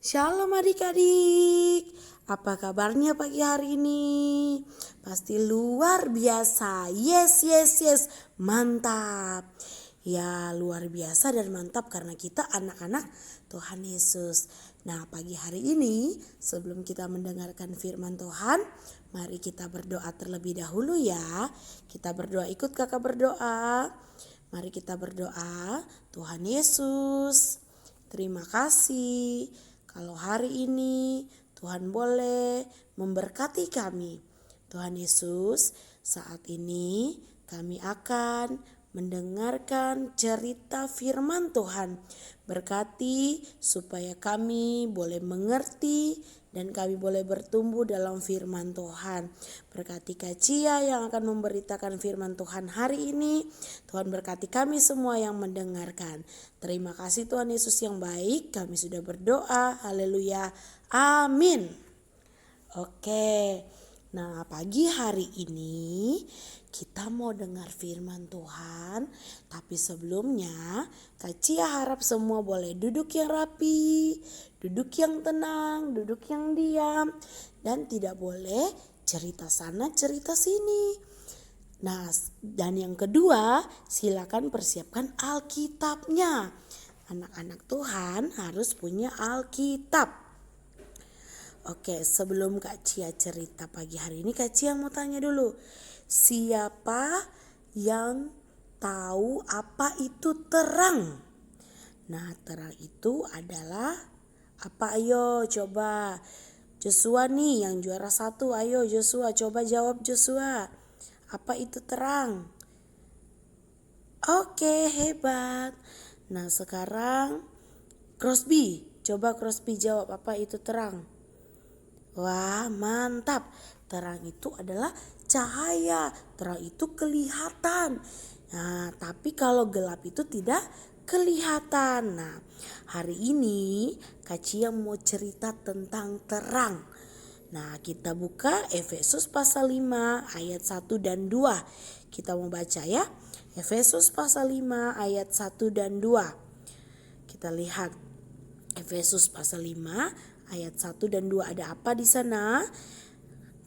Shalom adik-adik, apa kabarnya pagi hari ini? Pasti luar biasa, yes, mantap. Ya luar biasa dan mantap karena kita anak-anak Tuhan Yesus. Nah pagi hari ini sebelum kita mendengarkan firman Tuhan, mari kita berdoa terlebih dahulu ya. Kita berdoa, ikut kakak berdoa. Mari kita berdoa. Tuhan Yesus, terima kasih kalau hari ini Tuhan boleh memberkati kami. Tuhan Yesus, saat ini kami akan mendengarkan cerita firman Tuhan. Berkati supaya kami boleh mengerti dan kami boleh bertumbuh dalam firman Tuhan. Berkati Kak Cia yang akan memberitakan firman Tuhan hari ini. Tuhan berkati kami semua yang mendengarkan. Terima kasih Tuhan Yesus yang baik. Kami sudah berdoa. Haleluya. Amin. Oke. Nah, pagi hari ini kita mau dengar firman Tuhan. Tapi sebelumnya, Kak Cia harap semua boleh duduk yang rapi, duduk yang tenang, duduk yang diam, dan tidak boleh cerita sana, cerita sini. Nah, dan yang kedua, silakan persiapkan Alkitabnya. Anak-anak Tuhan harus punya Alkitab. Oke, sebelum Kak Cia cerita pagi hari ini, Kak Cia mau tanya dulu. Siapa yang tahu apa itu terang? Nah, terang itu adalah apa? Ayo coba. Joshua nih yang juara 1. Ayo Joshua, coba jawab Joshua. Apa itu terang? Oke, hebat. Nah, sekarang Crosby. Coba Crosby jawab apa itu terang. Wah, mantap. Terang itu adalah cahaya. Terang itu kelihatan. Nah, tapi kalau gelap itu tidak kelihatan. Nah, hari ini Kak Cia mau cerita tentang terang. Nah, kita buka Efesus pasal 5 ayat 1 dan 2. Kita mau baca ya. Efesus pasal 5 ayat 1 dan 2. Kita lihat Efesus pasal 5 ayat 1 dan 2 ada apa di sana?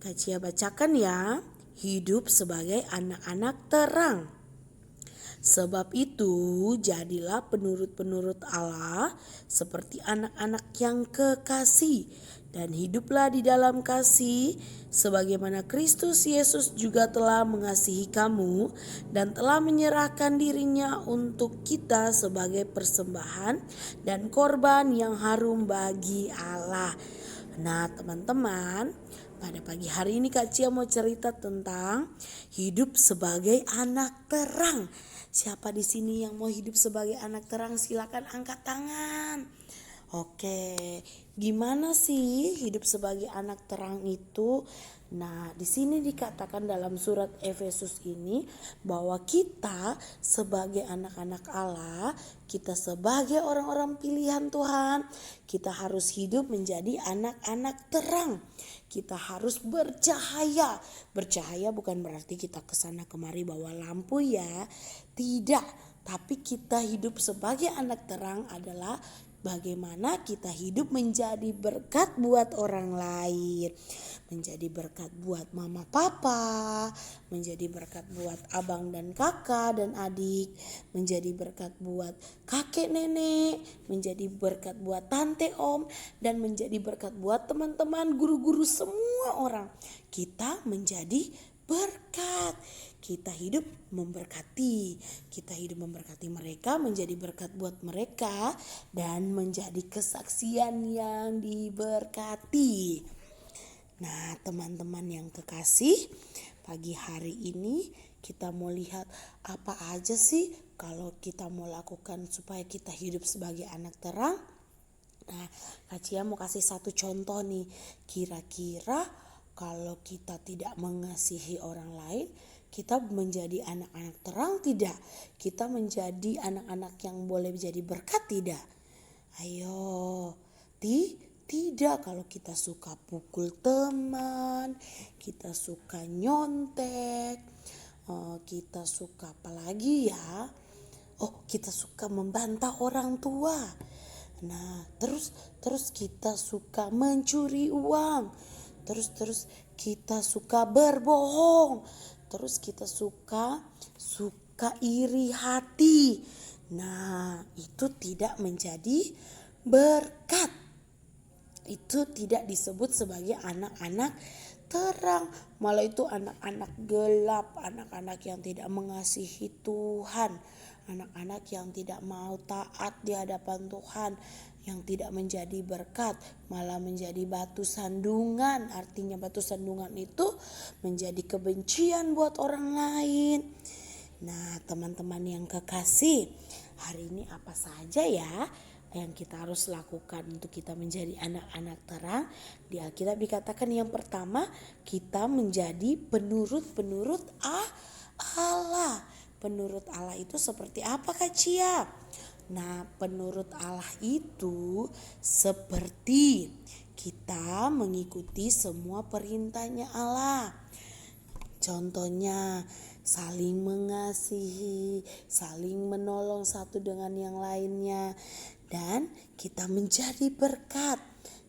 Kak Cia bacakan ya. Hidup sebagai anak-anak terang. Sebab itu jadilah penurut-penurut Allah seperti anak-anak yang kekasih dan hiduplah di dalam kasih sebagaimana Kristus Yesus juga telah mengasihi kamu dan telah menyerahkan dirinya untuk kita sebagai persembahan dan korban yang harum bagi Allah. Nah teman-teman, pada pagi hari ini Kak Cia mau cerita tentang hidup sebagai anak terang. Siapa di sini yang mau hidup sebagai anak terang? Silakan angkat tangan. Oke, gimana sih hidup sebagai anak terang itu? Nah, di sini dikatakan dalam surat Efesus ini bahwa kita sebagai anak-anak Allah, kita sebagai orang-orang pilihan Tuhan, kita harus hidup menjadi anak-anak terang. Kita harus bercahaya. Bercahaya bukan berarti kita kesana kemari bawa lampu ya. Tidak, tapi kita hidup sebagai anak terang adalah bagaimana kita hidup menjadi berkat buat orang lain. Menjadi berkat buat mama papa, menjadi berkat buat abang dan kakak dan adik, menjadi berkat buat kakek nenek, menjadi berkat buat tante om, dan menjadi berkat buat teman-teman, guru-guru, semua orang. Kita menjadi berkat. Kita hidup memberkati. Kita hidup memberkati mereka, menjadi berkat buat mereka, dan menjadi kesaksian yang diberkati. Nah teman-teman yang kekasih, pagi hari ini kita mau lihat apa aja sih kalau kita mau lakukan supaya kita hidup sebagai anak terang. Nah Kak Cia mau kasih satu contoh nih. Kira-kira kalau kita tidak mengasihi orang lain, kita menjadi anak-anak terang tidak? Kita menjadi anak-anak yang boleh menjadi berkat tidak? Ayo, tidak. Kalau kita suka pukul teman, kita suka nyontek, kita suka apa lagi ya? Oh, kita suka membantah orang tua. Nah, terus kita suka mencuri uang. Terus kita suka berbohong. Terus kita suka iri hati. Nah, itu tidak menjadi berkat. Itu tidak disebut sebagai anak-anak terang, malah itu anak-anak gelap, anak-anak yang tidak mengasihi Tuhan, anak-anak yang tidak mau taat di hadapan Tuhan, yang tidak menjadi berkat, malah menjadi batu sandungan. Artinya batu sandungan itu menjadi kebencian buat orang lain. Nah, teman-teman yang kekasih, hari ini apa saja ya yang kita harus lakukan untuk kita menjadi anak-anak terang? Di Alkitab dikatakan yang pertama, kita menjadi penurut-penurut Allah. Penurut Allah itu seperti apa, Kak Cia? Nah, penurut Allah itu seperti kita mengikuti semua perintahnya Allah. Contohnya saling mengasihi, saling menolong satu dengan yang lainnya, dan kita menjadi berkat.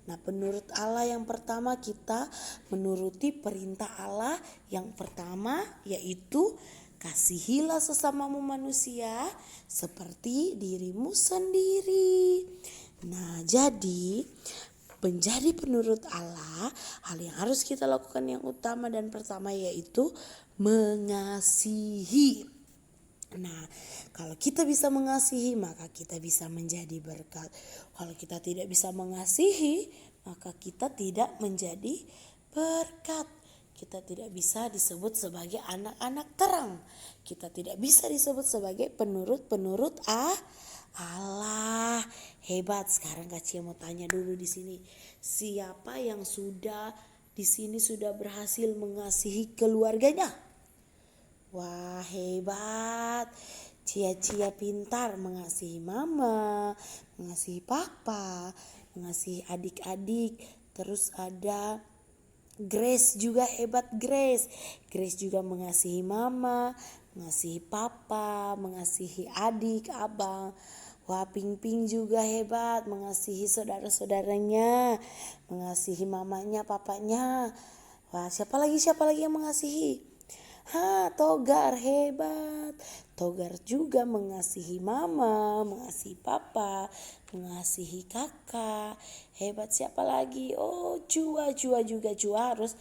Nah, penurut Allah yang pertama, kita menuruti perintah Allah yang pertama, yaitu kasihilah sesamamu manusia seperti dirimu sendiri. Nah, jadi menjadi penurut Allah, hal yang harus kita lakukan yang utama dan pertama yaitu mengasihi. Nah, kalau kita bisa mengasihi, maka kita bisa menjadi berkat. Kalau kita tidak bisa mengasihi, maka kita tidak menjadi berkat. Kita tidak bisa disebut sebagai anak-anak terang. Kita tidak bisa disebut sebagai penurut-penurut Allah. Hebat. Sekarang Kak Cia mau tanya dulu di sini. Siapa yang di sini sudah berhasil mengasihi keluarganya? Wah, hebat. Cia pintar mengasihi mama, mengasihi papa, mengasihi adik-adik. Terus ada Grace juga, hebat Grace. Grace juga mengasihi mama, mengasihi papa, mengasihi adik, abang. Wah, Ping juga hebat, mengasihi saudara-saudaranya, mengasihi mamanya, papanya. Wah, siapa lagi yang mengasihi? Togar, hebat. Togar juga mengasihi mama, mengasihi papa, mengasihi kakak. Hebat. Siapa lagi? Oh, Cua juga. Cua harus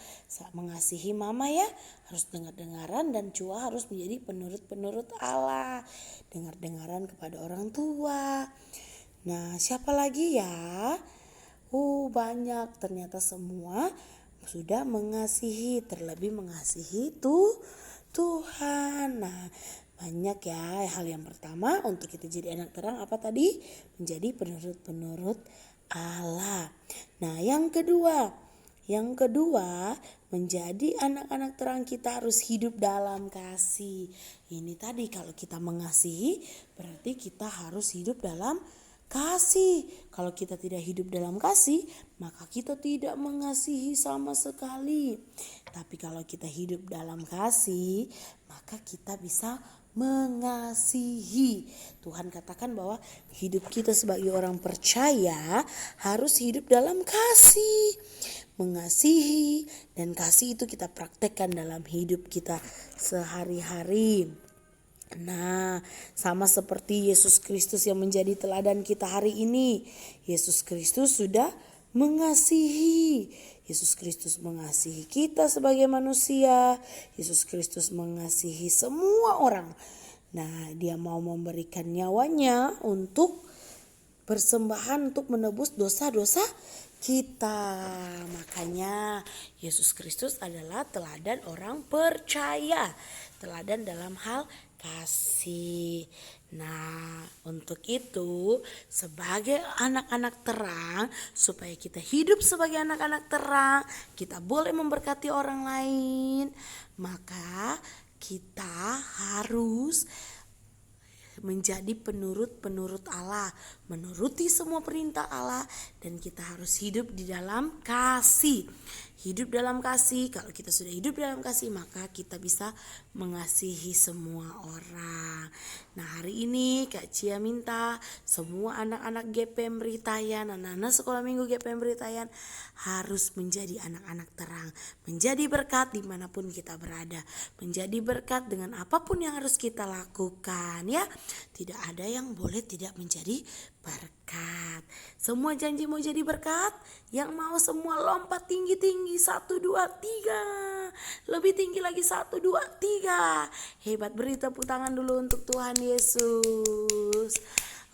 mengasihi mama ya. Harus dengar-dengaran, dan Cua harus menjadi penurut-penurut Allah. Dengar-dengaran kepada orang tua. Nah, siapa lagi ya? Banyak. Ternyata semua sudah mengasihi, terlebih mengasihi Tuhan. Nah, banyak ya. Hal yang pertama untuk kita jadi anak terang apa tadi? Menjadi penurut-penurut Allah. Nah, yang kedua menjadi anak-anak terang, kita harus hidup dalam kasih. Ini tadi, kalau kita mengasihi berarti kita harus hidup dalam kasih. Kalau kita tidak hidup dalam kasih, maka kita tidak mengasihi sama sekali. Tapi kalau kita hidup dalam kasih, maka kita bisa mengasihi. Tuhan katakan bahwa hidup kita sebagai orang percaya harus hidup dalam kasih, mengasihi, dan kasih itu kita praktekkan dalam hidup kita sehari-hari. Nah, sama seperti Yesus Kristus yang menjadi teladan kita hari ini. Yesus Kristus sudah mengasihi. Yesus Kristus mengasihi kita sebagai manusia. Yesus Kristus mengasihi semua orang. Nah, dia mau memberikan nyawanya untuk persembahan untuk menebus dosa-dosa kita. Makanya Yesus Kristus adalah teladan orang percaya. Teladan dalam hal kasih. Nah, untuk itu sebagai anak-anak terang, supaya kita hidup sebagai anak-anak terang, kita boleh memberkati orang lain, maka kita harus menjadi penurut-penurut Allah. menuruti semua perintah Allah, dan kita harus hidup di dalam kasih. Hidup dalam kasih, kalau kita sudah hidup dalam kasih maka kita bisa mengasihi semua orang. Nah, hari ini Kak Cia minta semua anak-anak GP Ritayan, anak-anak sekolah minggu GP Ritayan harus menjadi anak-anak terang, menjadi berkat dimanapun kita berada, menjadi berkat dengan apapun yang harus kita lakukan ya. Tidak ada yang boleh tidak menjadi berkat. Semua janji mau jadi berkat, yang mau semua lompat tinggi-tinggi, 1, 2, 3, lebih tinggi lagi, 1, 2, 3. Hebat, beri tepuk tangan dulu untuk Tuhan Yesus.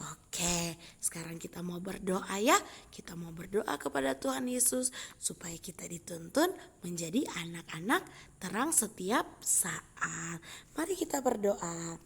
Oke, sekarang kita mau berdoa ya. Kita mau berdoa kepada Tuhan Yesus supaya kita dituntun menjadi anak-anak terang setiap saat. Mari kita berdoa.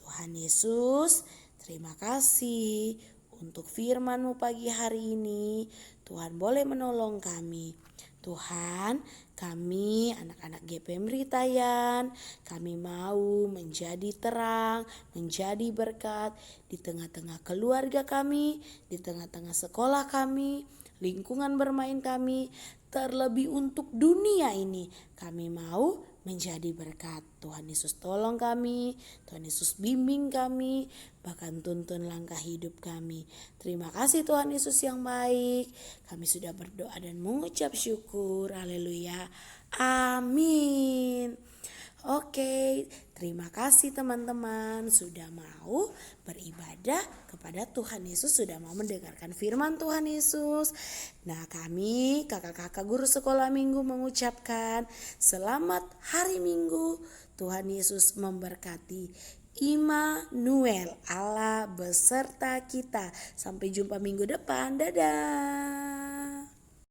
Tuhan Yesus, terima kasih untuk firman-Mu pagi hari ini. Tuhan boleh menolong kami. Tuhan, kami anak-anak GP Ritayan, kami mau menjadi terang, menjadi berkat di tengah-tengah keluarga kami, di tengah-tengah sekolah kami, lingkungan bermain kami, terlebih untuk dunia ini. Kami mau menjadi berkat. Tuhan Yesus tolong kami, Tuhan Yesus bimbing kami, bahkan tuntun langkah hidup kami. Terima kasih Tuhan Yesus yang baik. Kami sudah berdoa dan mengucap syukur. Haleluya. Amin. Oke, terima kasih teman-teman sudah mau beribadah kepada Tuhan Yesus, sudah mau mendengarkan firman Tuhan Yesus. Nah, kami kakak-kakak guru sekolah minggu mengucapkan selamat hari Minggu. Tuhan Yesus memberkati. Immanuel, Allah beserta kita. Sampai jumpa minggu depan. Dadah.